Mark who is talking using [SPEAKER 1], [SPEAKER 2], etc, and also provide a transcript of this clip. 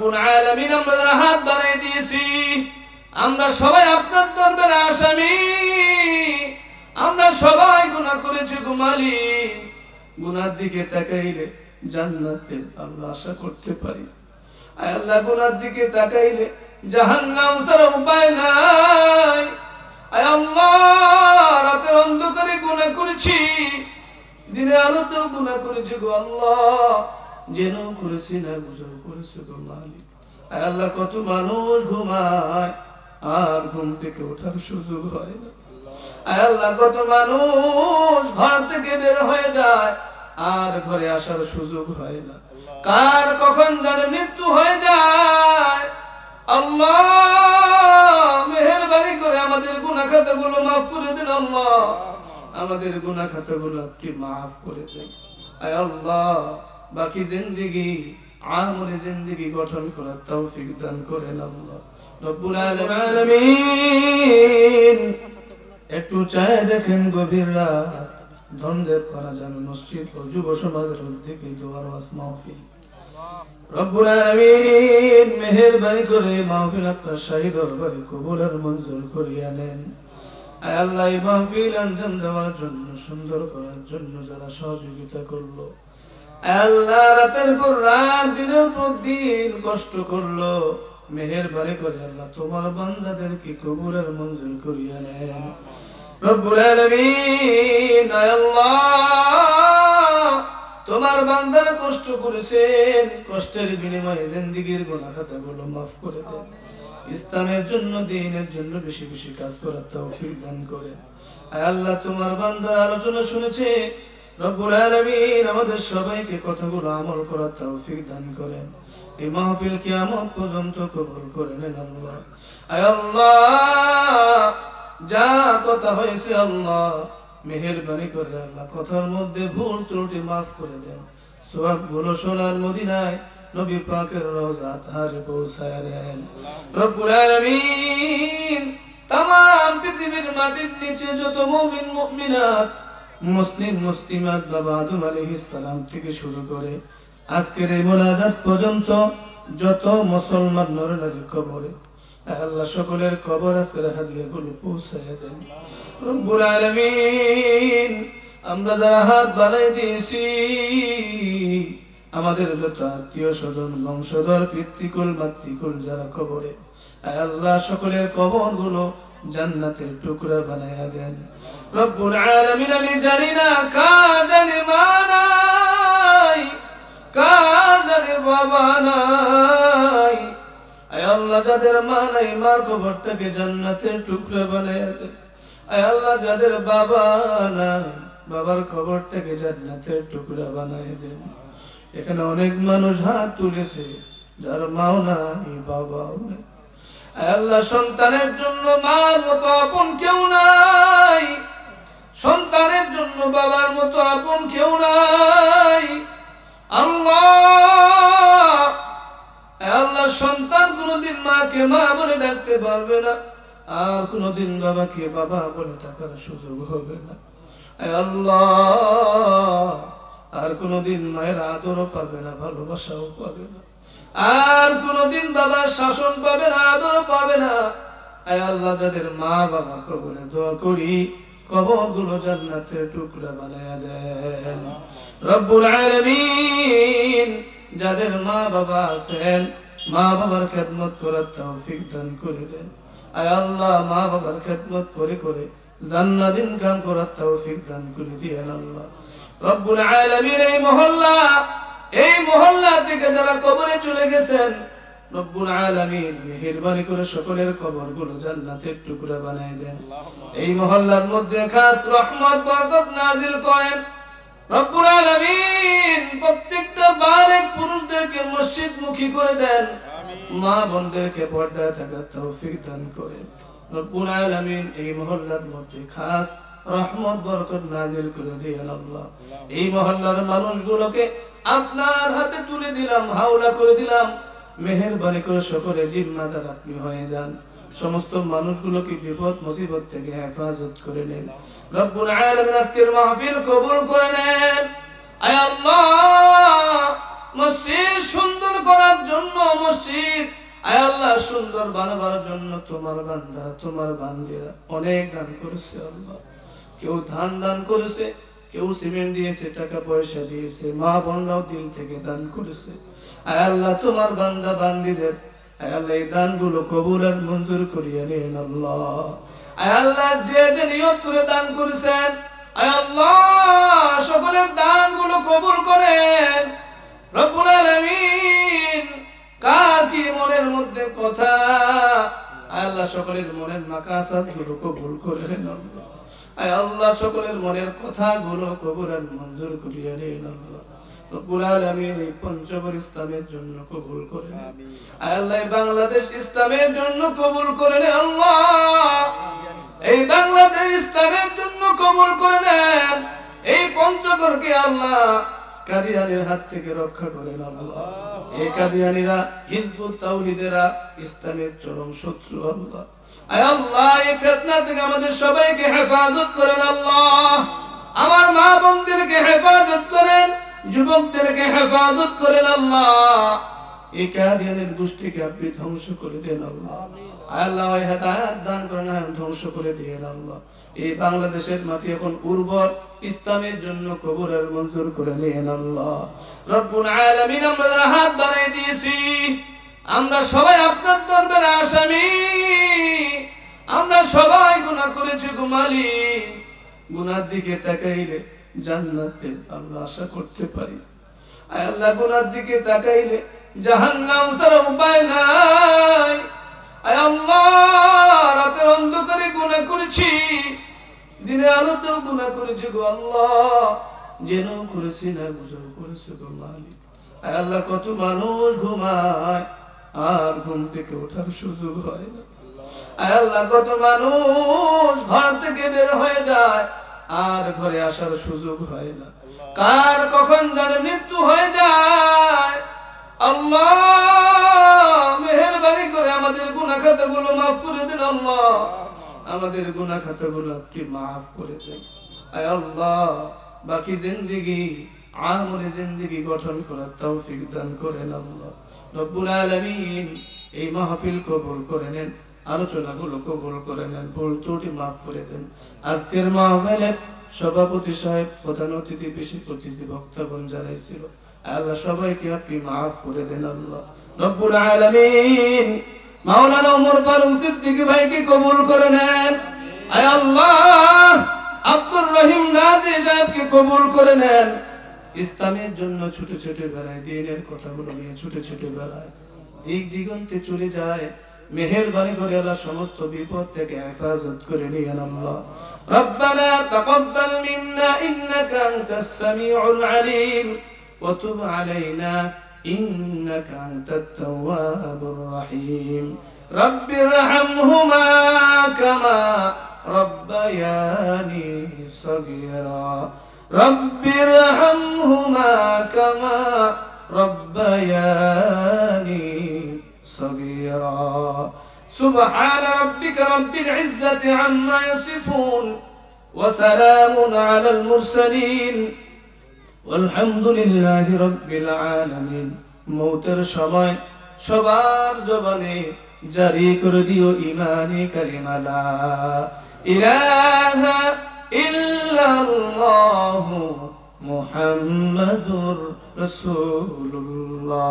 [SPEAKER 1] রব্বুল আলামিন আমরা যারা হাত বাড়াই দিয়েছি আমরা সবাই আপনার দরবারে আসামি। আমরা সবাই গুনাহ করেছি গো মালিক। গুনার দিকে তাকাইলে জান্নাতের আমরা আশা করতে পারি, আয় আল্লাহ গুনার দিকে তাকাইলে জাহান্নাম ছাড়া উপায় নাই। আয় আল্লাহ রাতের অন্ধকারে গুনাহ করেছি, দিনের আলোতেও গুনাহ করেছি গো আল্লাহ, জেনেও করেছি না বুঝেও করেছি গো মালিক। আয় আল্লাহ কত মানুষ ঘুমায় আর ঘুম থেকে ওঠার সুযোগ হয় না। আয় আল্লাহ কত মানুষ ঘর থেকে বের হয়ে যায় আর ঘরে আসার সুযোগ হয় না। কার কখন জানে মৃত্যু হয়ে যায়। আল্লাহ মেহেরবানি করে আমাদের গুনাহ খাতাগুলো মাফ করে দেন আল্লাহ, আমাদের গুনাহ খাতাগুলো আপনি মাফ করে দেন। আয় আল্লাহ বাকি জিন্দেগি আমলে জিন্দেগি গঠন করার তৌফিক দান করেন আল্লাহ রব্বুল আলামিন। একটু চায় দেখেন গভীর রাত, ধনদেব করা যেন মসজিদ ও যুব সমাজের উদ্যোগে দোয়ার ওয়াজ মাহফিল। রব্বুল আলামিন মেহেরবানি করে মাহফিল আপনার শাহী দরবারে কবুল আর মঞ্জুর করিয়া নেন। আয় আল্লাহ এই মাহফিল আঞ্জাম দেওয়ার জন্য, সুন্দর করার জন্য যারা সহযোগিতা করলো, আয় আল্লাহ রাতের পর রাত দিনের পর দিন কষ্ট করলো, মেহেরবানি করে আল্লাহ তোমার বান্দাদেরকে কবুল আর মঞ্জুর করিয়া নেন রব্বুল আলামিন। আয় আল্লাহ তোমার বান্দারা কষ্ট করেছেন, কষ্টের বিনিময়ে জিন্দেগীর গুনাহ খাতাগুলো মাফ করে দেন। ইসলামের জন্য, দ্বীনের জন্য বেশি বেশি কাজ করার তৌফিক দান করেন। আয় আল্লাহ তোমার বান্দা আলোচনা শুনেছে, রব্বুল আলামিন আমাদের সবাইকে কথাগুলো আমল করার তৌফিক দান করেন। এই মাহফিল কিয়ামত পর্যন্ত কবুল করে নেন আল্লাহ। আয় আল্লাহ যা কথা হয়েছে আল্লাহ মেহেরবানি করে আল্লাহ কথার মধ্যে ভুল ত্রুটি মাফ করে দেন। সওয়াবগুলো সোনার মদিনায় নবী পাকের রওজা তাহারে পৌঁছায় দেন রব্বুল আলামিন। तमाम পৃথিবীর মাটির নিচে যত মুমিন মুমিনাত, মুসলিম মুসলিমাত বাবা আদম আলাইহিস সালাম থেকে শুরু করে আজকের এই মোনাজাত পর্যন্ত যত মুসলমান নরনারী কবরে, আল্লাহ সকলের কবর আজকের হাদিয়াগুলো পৌঁছায় দেন রব্বুল আলামিন। আমরা যারা হাত বাড়াই দিয়েছি, আমাদের যত আত্মীয় স্বজন বংশধর পিতৃকুল মাতৃকুল যারা কবরে, আল্লাহ সকলের কবরগুলো জান্নাতের টুকরা বানায়া দেন রব্বুল আলামিন। আমি জানি না কার জানে মা নাই, কার জানে বাবা নাই, আয় আল্লাহ যাদের মা নাই মার কবরটাকে জান্নাতের টুকরা বানায়া দেন। আয় আল্লাহ যাদের বাবা নাই বাবার কবরটাকে জান্নাতের টুকরা বানায়া দেন। এখানে অনেক মানুষ হাত তুলেছে যার মাও নাই বাবাও নাই। আল্লাহ সন্তানের জন্য মার মতো আপন কেউ নাই, সন্তানের জন্য বাবার মতো আপন কেউ নাই। আল্লাহ আল্লাহ সন্তান কোনদিন মাকে মা বলে ডাকতে পারবে না, আর কোনদিন বাবাকে বাবা বলে ডাকার সুযোগ হবে না। আল্লাহ আর কোনদিন মায়ের আদরও পাবে না, ভালোবাসাও পাবে না, আর কোনদিন বাবার শাসন পাবে না, আদরও পাবে না। আয় আল্লাহ যাদের মা বাবা কবরে দোয়া করি কবরগুলো জান্নাতের টুকরা বানায়া দেন রব্বুল আলামিন। যাদের মা বাবা আছেন মা বাবার খেদমত করার তৌফিক দান করে দেন। আয় আল্লাহ মা বাবার খেদমত করে করে জান্নাত ইনকাম করার তৌফিক দান করে দিয়েন আল্লাহ রব্বুল আলামিন। এই মহল্লা থেকে যারা কবরে চলে গেছেন রব্বুল আলামিন মেহেরবানি করে সকলের কবরগুলো জান্নাতের টুকরা বানায় দেন। এই মহল্লার মধ্যে খাস রহমত বরকত নাজিল করেন রব্বুল আলামিন। প্রত্যেকটা বালেক পুরুষদেরকে মসজিদমুখী করে দেন, মা বোনদেরকে পর্দায় থাকার তৌফিক দান করেন রব্বুল আলামিন। এই মহল্লার মধ্যে খাস রহমত বরকত নাজিল করে দিয়েন আল্লাহ। এই মহল্লার মানুষগুলোকে আপনার হাতে তুলে দিলাম, হাওলা করে দিলাম, মেহেরবানি করে সকলের জিম্মাদার আপনি হয়ে যান। সমস্ত মানুষগুলোকে বিপদ মুসিবত থেকে হেফাজত করে নেন রব্বুল আলামিন। আজকের মাহফিল কবুল করে নেন। আয় আল্লাহ মসজিদ সুন্দর করার জন্য, মসজিদ সুন্দর বানাবার জন্য তোমার বান্দারা তোমার বান্দিরা অনেক দান করেছে আল্লাহ। কেউ ধান দান করেছে, কেউ সিমেন্ট দিয়েছে, টাকা পয়সা দিয়েছে, মা বোনরাও দিল থেকে দান করেছে। আয় আল্লাহ তোমার বান্দা বান্দিদের আয় আল্লাহ এই দানগুলো কবুল আর মঞ্জুর করিয়ে নিন আল্লাহ। আয় আল্লাহ যে যে নিয়ত করে দান করেছেন আয় আল্লাহ সকলের দানগুলো কবুল করেন রব্বুল আলামিন। কার কি মনের মধ্যে কথা আয় আল্লাহ সকলের মনের মাকাসাত গুলো কবুল করে নেন আল্লাহ। আয় আল্লাহ সকলের মনের কথাগুলো কবুল আর মঞ্জুর করিয়ে নিন আল্লাহ। রব্বুল আলামিন এই পঞ্চগড় ইসলামের জন্য কবুল করে নেন আয় আল্লাহ। বাংলাদেশ ইসলামের জন্য কবুল করে নেন আল্লাহ। এই বাংলাদেশ ইসলামের জন্য কবুল করে নেন। এই পঞ্চগড়কে আল্লাহ কাদিয়ানীর হাত থেকে রক্ষা করেন আল্লাহ। এই কাদিয়ানীরা হিজবুত তাওহীদেরা ইসলামের চরম শত্রু আল্লাহ। আয় আল্লাহ এই ফিতনা থেকে আমাদের সবাইকে হেফাজত করেন আল্লাহ। আমার মা বোনদেরকে হেফাজত করেন, যুবকদেরকে হেফাজত করেন আল্লাহ। এই কাদিয়ানের গোষ্ঠীকে আপনি ধ্বংস করে দেন আল্লাহ। আল্লাহ হেদায়েত দান করেন, ধ্বংস করে দেন আল্লাহ। এই বাংলাদেশের মাটি এখন উর্বর, ইসলামের জন্য কবুল আর মঞ্জুর করে নেন আল্লাহ। রব্বুল আলামিন আমরা যারা হাত বাড়াই দিয়েছি আমরা সবাই আপনার দরবারে আসামি। আমরা সবাই গুনাহ করেছি গো মালিক। গুনার দিকে তাকাইলে জান্নাতের আমরা আশা করতে পারি। আয় আল্লাহ গুনার দিকে তাকাইলে জাহান্নাম ছাড়া উপায় নাই। আয় আল্লাহ রাতের অন্ধকারে গুনাহ করেছি, দিনের আলোতেও গুনাহ করেছি গো আল্লাহ। জেনেও করেছি না বুঝেও করেছি গো মালিক। আয় আল্লাহ কত মানুষ ঘুমায় আর ঘুম থেকে ওঠার সুযোগ হয় না। আয় আল্লাহ কত মানুষ ঘর থেকে বের হয়ে যায় আর ঘরে আসার সুযোগ হয় না। কার কখন জানে মৃত্যু হয়ে যায়। আল্লাহ মেহেরবানি করে আমাদের গুনাহ খাতাগুলো মাফ করে দেন আল্লাহ। আমাদের গুনাহ খাতাগুলো আপনি মাফ করে দেন আয় আল্লাহ। বাকি জিন্দেগি আমলে জিন্দেগি গঠন করার তৌফিক দান করেন আল্লাহ। রব্বুল আলামিন এই মাহফিল কবুল করে নেন, আলোচনাগুলো কবুল করে নেন, ভুল ত্রুটি মাফ করে দেন। আজকের মাহফিলের সভাপতি সাহেব, প্রধান অতিথি, বিশেষ অতিথি, বক্তাগণ যারাই ছিল আল্লাহ সবাইকে আপনি মাফ করে দেন আল্লাহ। রব্বুল আলামিন মাওলানা ওমর ফারুক সিদ্দিকী ভাইকে কবুল করে নেন আয় আল্লাহ। আব্দুর রহিম নাজি সাহেবকে কবুল করে নেন। ইসলামের জন্য ছুটে ছুটে বেড়ায়, দ্বীনের কথাগুলো নিয়ে ছুটে ছুটে বেড়ায়, দিক দিগন্তে চলে যায়। মেহেরবানি করে আল্লাহ সমস্ত বিপদ থেকে হেফাজত করে নিয়েন আল্লাহ। রব্বানা তাকাব্বাল মিন্না ইন্নাকা আনতাস সামিউল আলিম ওয়া তুব আলাইনা ইন্নাকা আনতাত তাওয়াবুর রহিম। রব্বিরহামহুমা কামা রব্বায়ানি সগীরা। রব্বিরহামহুমা কামা রব্বায়ানি صغيرا سبحان ربك رب العزة عما يصفون وسلام على المرسلين والحمد لله رب العالمين। মৌতের সময় সবার জবানে জারি করে দিও ঈমানি কালিমা লা ইলাহা ইল্লাল্লাহু মুহাম্মাদুর রাসূলুল্লাহ।